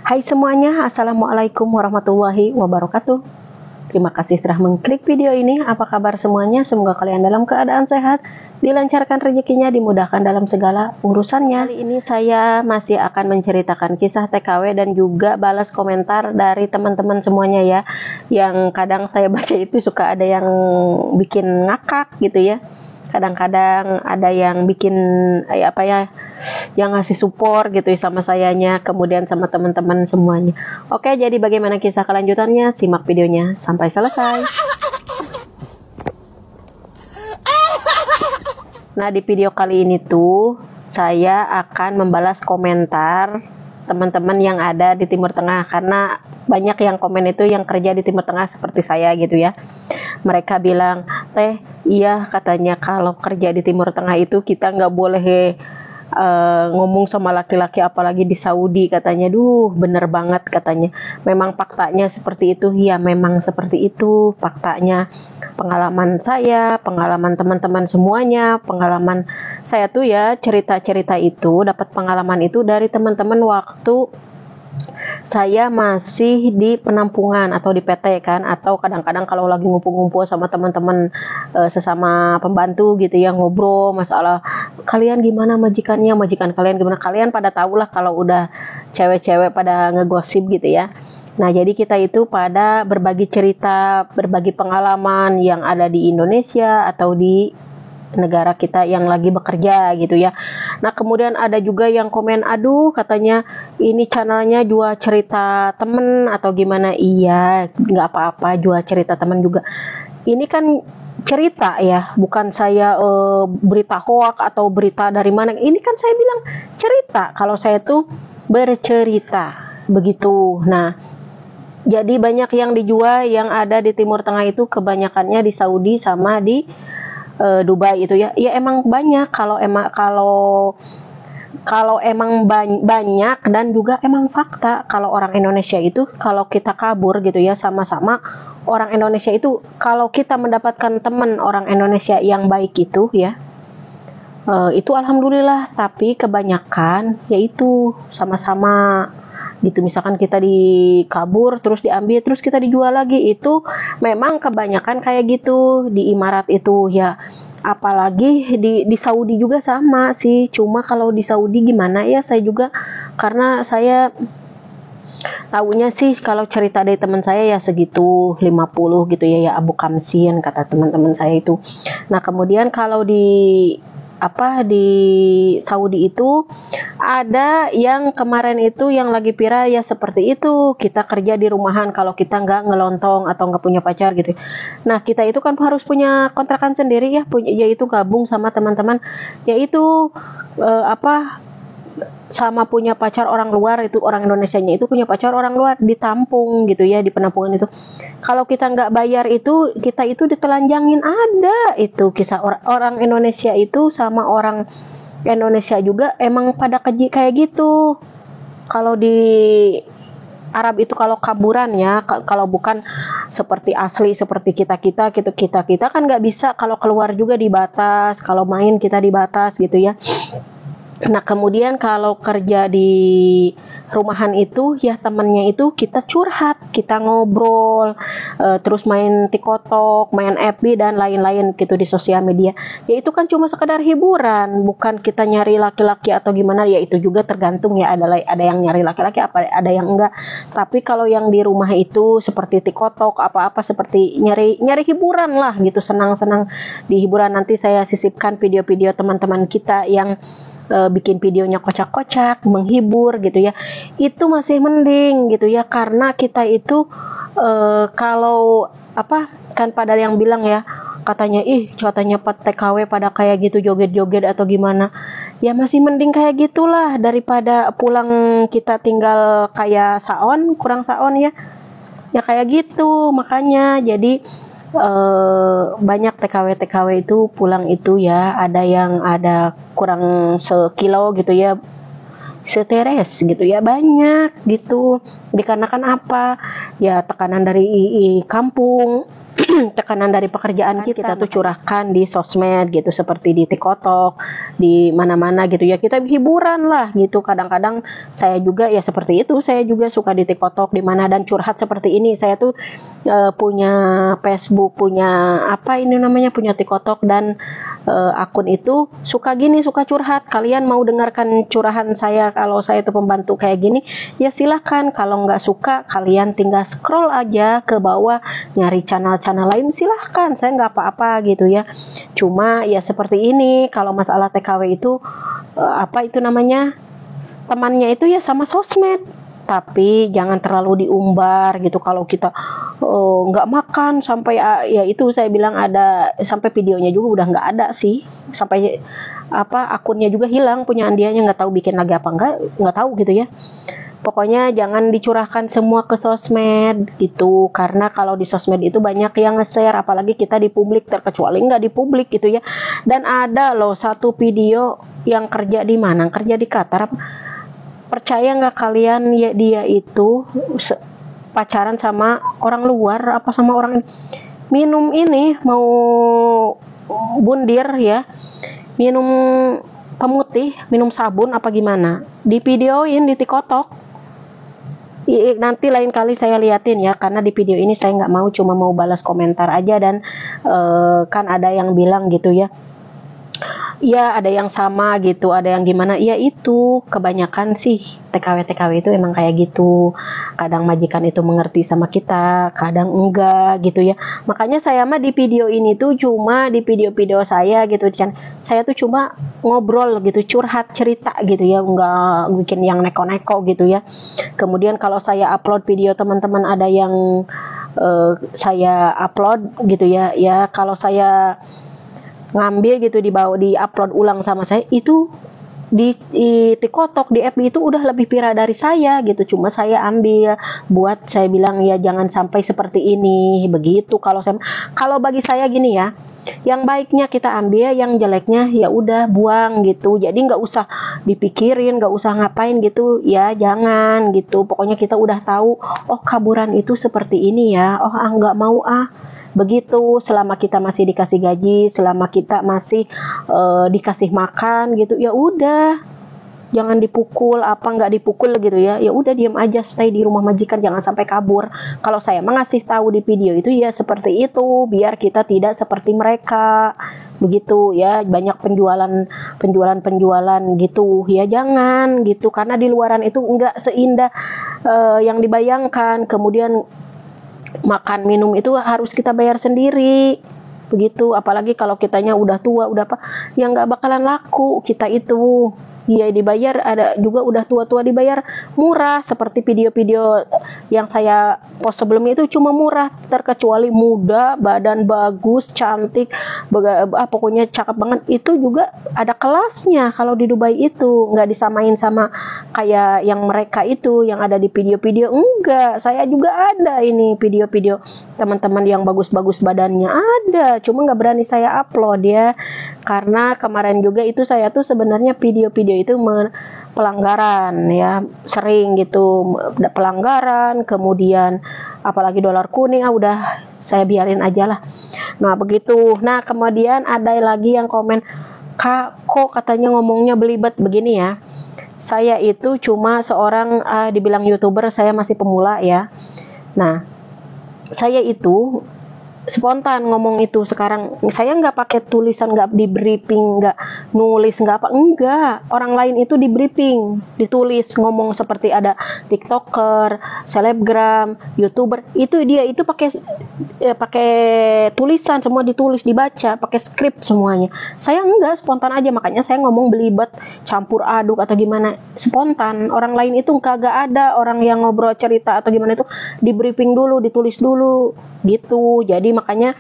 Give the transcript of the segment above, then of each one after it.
Hai semuanya, Assalamualaikum warahmatullahi wabarakatuh. Terima kasih telah mengklik video ini. Apa kabar semuanya? Semoga kalian dalam keadaan sehat, dilancarkan rezekinya, dimudahkan dalam segala urusannya. Kali ini saya masih akan menceritakan kisah TKW dan juga balas komentar dari teman-teman semuanya ya. Yang kadang saya baca itu suka ada yang bikin ngakak gitu ya. Kadang-kadang ada yang bikin yang ngasih support gitu sama sayanya, kemudian sama teman-teman semuanya. Oke, jadi bagaimana kisah kelanjutannya? Simak videonya sampai selesai. Nah, di video kali ini tuh saya akan membalas komentar teman-teman yang ada di Timur Tengah, karena banyak yang komen itu yang kerja di Timur Tengah seperti saya gitu ya. Mereka bilang, "Teh, iya katanya kalau kerja di Timur Tengah itu kita nggak boleh ngomong sama laki-laki, apalagi di Saudi," katanya. Duh, bener banget katanya. Memang faktanya seperti itu. Ya, memang seperti itu faktanya. Pengalaman saya, pengalaman teman-teman semuanya, pengalaman saya tuh ya, cerita-cerita itu, dapat pengalaman itu dari teman-teman waktu saya masih di penampungan atau di PT kan, atau kadang-kadang kalau lagi ngumpul-ngumpul sama teman-teman sesama pembantu gitu ya, ngobrol masalah kalian gimana majikannya, majikan kalian gimana, kalian pada tahu lah kalau udah cewek-cewek pada ngegosip gitu ya. Nah, jadi kita itu pada berbagi cerita, berbagi pengalaman yang ada di Indonesia atau di negara kita yang lagi bekerja gitu ya. Nah, kemudian ada juga yang komen, aduh katanya ini channelnya jual cerita temen atau gimana. Iya, nggak apa-apa jual cerita temen juga. Ini kan cerita ya, bukan saya berita hoak atau berita dari mana. Ini kan saya bilang cerita, kalau saya tuh bercerita begitu. Nah, jadi banyak yang dijual yang ada di Timur Tengah itu kebanyakannya di Saudi sama di Dubai itu ya. Ya emang banyak, kalau emang banyak, dan juga emang fakta kalau orang Indonesia itu kalau kita kabur gitu ya, sama-sama orang Indonesia itu, kalau kita mendapatkan teman orang Indonesia yang baik itu ya, itu alhamdulillah. Tapi kebanyakan yaitu sama-sama gitu, misalkan kita dikabur terus diambil terus kita dijual lagi, itu memang kebanyakan kayak gitu di Emirat itu ya. Apalagi di Saudi juga sama sih, cuma kalau di Saudi gimana ya, saya juga karena saya tahunya sih kalau cerita dari teman saya ya segitu 50 gitu ya, ya Abu Kamsin kata teman-teman saya itu. Nah, kemudian kalau di Saudi itu ada yang kemarin itu yang lagi viral ya seperti itu, kita kerja di rumahan kalau kita nggak ngelontong atau nggak punya pacar gitu. Nah, kita itu kan harus punya kontrakan sendiri ya, yaitu gabung sama teman-teman, yaitu sama punya pacar orang luar, itu orang Indonesianya itu punya pacar orang luar, ditampung gitu ya di penampungan itu. Kalau kita nggak bayar itu, kita itu ditelanjangin. Ada itu kisah orang Indonesia itu sama orang Indonesia juga emang pada keji kayak gitu. Kalau di Arab itu kalau kaburan ya, kalau bukan seperti asli seperti kita gitu, kita kan nggak bisa, kalau keluar juga dibatas, kalau main kita dibatas gitu ya. Nah, kemudian kalau kerja di rumahan itu ya, temennya itu kita curhat, kita ngobrol, terus main TikTok, main FB dan lain-lain gitu di sosial media. Ya itu kan cuma sekedar hiburan, bukan kita nyari laki-laki atau gimana. Ya itu juga tergantung ya, ada yang nyari laki-laki, ada yang enggak. Tapi kalau yang di rumah itu seperti TikTok, apa-apa seperti nyari hiburan lah gitu, senang-senang di hiburan. Nanti saya sisipkan video-video teman-teman kita yang bikin videonya kocak-kocak, menghibur gitu ya, itu masih mending gitu ya, karena kita itu kalau kan pada yang bilang ya, katanya TKW pada kayak gitu joget-joget atau gimana ya, masih mending kayak gitulah daripada pulang kita tinggal kayak saon, kurang saon ya kayak gitu. Makanya jadi banyak TKW itu pulang itu ya, ada kurang sekilo gitu ya, seteres gitu ya, banyak gitu. Dikarenakan apa ya, tekanan dari kampung, tekanan dari pekerjaan kita tuh curahkan di sosmed gitu, seperti di TikTok, di mana-mana gitu ya, kita hiburan lah gitu. Kadang-kadang saya juga ya seperti itu, saya juga suka di TikTok di mana dan curhat seperti ini. Saya tuh punya Facebook, punya apa ini namanya, punya TikTok dan akun itu suka gini, suka curhat. Kalian mau dengarkan curahan saya kalau saya tuh pembantu kayak gini, ya silahkan. Kalau nggak suka, kalian tinggal scroll aja ke bawah, nyari channel-channel lain, silahkan. Saya nggak apa-apa gitu ya. Cuma ya seperti ini, kalau masalah TKW itu apa itu namanya, temannya itu ya sama sosmed, tapi jangan terlalu diumbar gitu. Kalau kita nggak makan sampai ya itu saya bilang ada sampai videonya juga udah nggak ada sih, sampai apa akunnya juga hilang, punya dianya nggak tahu bikin lagi apa nggak tahu gitu ya. Pokoknya jangan dicurahkan semua ke sosmed gitu, karena kalau di sosmed itu banyak yang nge-share, apalagi kita di publik, terkecuali nggak di publik gitu ya. Dan ada loh satu video yang kerja di mana, kerja di Qatar. Percaya nggak kalian ya, dia itu pacaran sama orang luar apa sama orang minum ini, mau bundir ya, minum pemutih, minum sabun apa gimana, di videoin di TikTok. Nanti lain kali saya liatin ya, karena di video ini saya nggak mau, cuma mau balas komentar aja. Dan kan ada yang bilang gitu ya, ya ada yang sama gitu, ada yang gimana, ya itu kebanyakan sih TKW itu emang kayak gitu. Kadang majikan itu mengerti sama kita, kadang enggak gitu ya. Makanya saya mah di video ini tuh cuma di video-video saya gitu kan, saya tuh cuma ngobrol gitu, curhat cerita gitu ya, enggak bikin yang neko-neko gitu ya. Kemudian kalau saya upload video, teman-teman ada yang saya upload gitu ya, ya kalau saya ngambil gitu, di upload ulang sama saya itu di TikTok, di FB itu udah lebih viral dari saya gitu. Cuma saya ambil buat saya bilang ya jangan sampai seperti ini begitu. Kalau bagi saya gini ya, yang baiknya kita ambil, yang jeleknya ya udah buang gitu. Jadi nggak usah dipikirin, nggak usah ngapain gitu ya, jangan gitu. Pokoknya kita udah tahu, oh kaburan itu seperti ini ya, oh nggak mau begitu. Selama kita masih dikasih gaji, selama kita masih dikasih makan gitu, ya udah, jangan dipukul, apa nggak dipukul gitu ya, ya udah diam aja, stay di rumah majikan, jangan sampai kabur. Kalau saya mengasih tahu di video itu ya seperti itu, biar kita tidak seperti mereka begitu ya. Banyak penjualan gitu ya, jangan gitu, karena di luaran itu nggak seindah yang dibayangkan. Kemudian makan minum itu harus kita bayar sendiri begitu, apalagi kalau kitanya udah tua, udah apa, yang nggak bakalan laku kita itu. Iya dibayar, ada juga udah tua-tua dibayar murah, seperti video-video yang saya post sebelumnya itu cuma murah, terkecuali muda, badan bagus, cantik, pokoknya cakep banget, itu juga ada kelasnya. Kalau di Dubai itu nggak disamain sama kayak yang mereka itu yang ada di video-video, enggak. Saya juga ada ini video-video teman-teman yang bagus-bagus badannya ada, cuma nggak berani saya upload ya, karena kemarin juga itu saya tuh sebenarnya video-video itu pelanggaran ya, sering gitu pelanggaran. Kemudian apalagi dolar kuning, udah saya biarin aja lah. Nah begitu. Nah kemudian ada lagi yang komen, Kak kok katanya ngomongnya belibet begini ya. Saya itu cuma seorang dibilang YouTuber, saya masih pemula ya. Nah saya itu spontan ngomong itu. Sekarang saya nggak pakai tulisan, nggak di briefing, nggak nulis, nggak apa, enggak. Orang lain itu di briefing, ditulis, ngomong seperti ada TikToker, selebgram, YouTuber, itu dia itu pakai tulisan, semua ditulis, dibaca, pakai skrip semuanya. Saya enggak, spontan aja, makanya saya ngomong belibet, campur aduk atau gimana, spontan. Orang lain itu kagak ada orang yang ngobrol cerita atau gimana, itu di briefing dulu, ditulis dulu gitu. Jadi makanya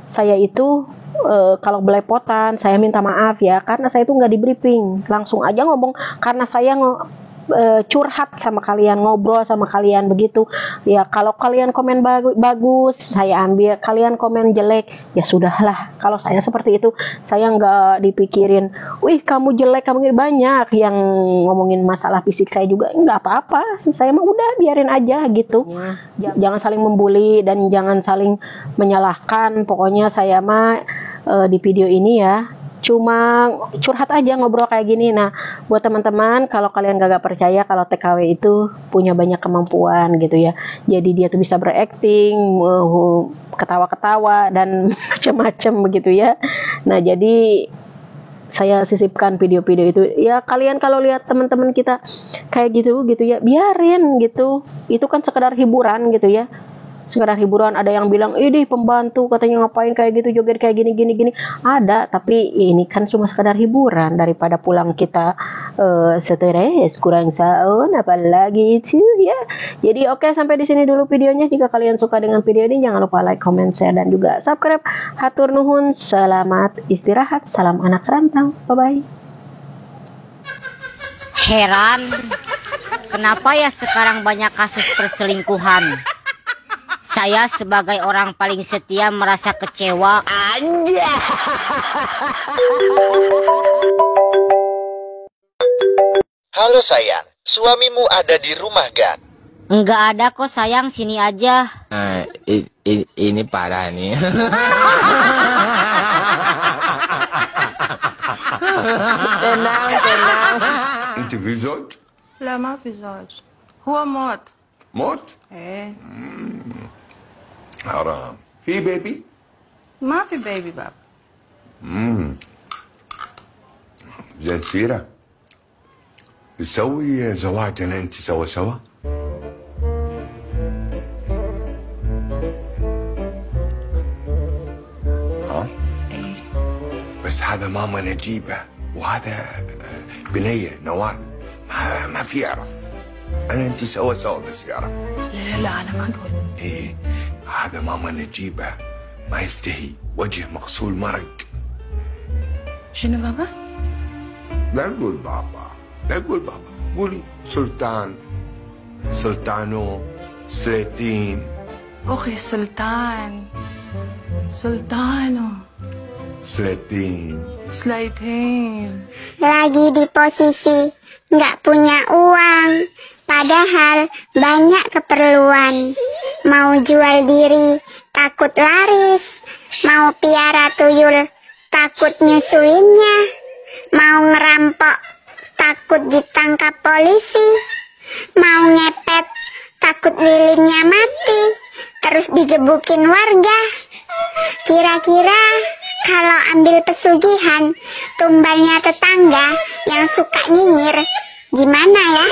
saya itu kalau belepotan saya minta maaf ya, karena saya itu nggak di briefing, langsung aja ngomong. Karena saya curhat sama kalian, ngobrol sama kalian begitu ya. Kalau kalian komen bagus, saya ambil. Kalian komen jelek, ya sudahlah. Kalau saya seperti itu, saya nggak dipikirin, wih kamu jelek, kamu banyak yang ngomongin masalah fisik saya juga, nggak apa-apa. Saya mah udah biarin aja gitu. Jangan saling membuli dan jangan saling menyalahkan. Pokoknya saya mah di video ini ya cuma curhat aja, ngobrol kayak gini. Nah, buat teman-teman, kalau kalian gak percaya kalau TKW itu punya banyak kemampuan gitu ya. Jadi dia tuh bisa berakting, ketawa-ketawa dan macam-macam begitu ya. Nah, jadi saya sisipkan video-video itu ya. Kalian kalau lihat teman-teman kita kayak gitu ya, biarin gitu. Itu kan sekedar hiburan gitu ya. Sekedar hiburan. Ada yang bilang, ini pembantu katanya ngapain kayak gitu, joget kayak gini. Ada, tapi ini kan cuma sekedar hiburan. Daripada pulang kita stres, kurang saun, apalagi itu ya. Jadi oke, sampai di sini dulu videonya. Jika kalian suka dengan video ini, jangan lupa like, comment, share, dan juga subscribe. Hatur nuhun, selamat istirahat, salam anak rantau, bye-bye. Heran, kenapa ya sekarang banyak kasus perselingkuhan? Saya sebagai orang paling setia merasa kecewa. Aja. Halo sayang, suamimu ada di rumah gak? Enggak ada kok sayang, sini aja. Ini parah nih. tenang. انت في زوج؟ لا ما في زوج، هو موت. موت؟ ايه حرام. في بيبي؟ ما في بيبي باب. زين سيرة. تسوي زواجنا انت سوا؟ ها؟ ايه بس هذا ماما نجيبة وهذا بنية نوال، ما في يعرف. انا انت سوا بس يعرف. لا انا ما اقول. ايه هذا ماما نجيبة ما يستحي، وجه مغسول مرق. شنو بابا؟ لا تقول بابا، لا تقول بابا، قولي سلطان، سلطانو، سليتين. اخي سلطان، سلطانو، سليتين. سلايتين. Lagi di posisi nggak punya uang, padahal banyak keperluan. Mau jual diri, takut laris. Mau piara tuyul, takut nyusuinnya. Mau ngerampok, takut ditangkap polisi. Mau ngepet, takut lilinnya mati, terus digebukin warga. Kira-kira kalau ambil pesugihan, tumbalnya tetangga yang suka nyinyir, gimana ya?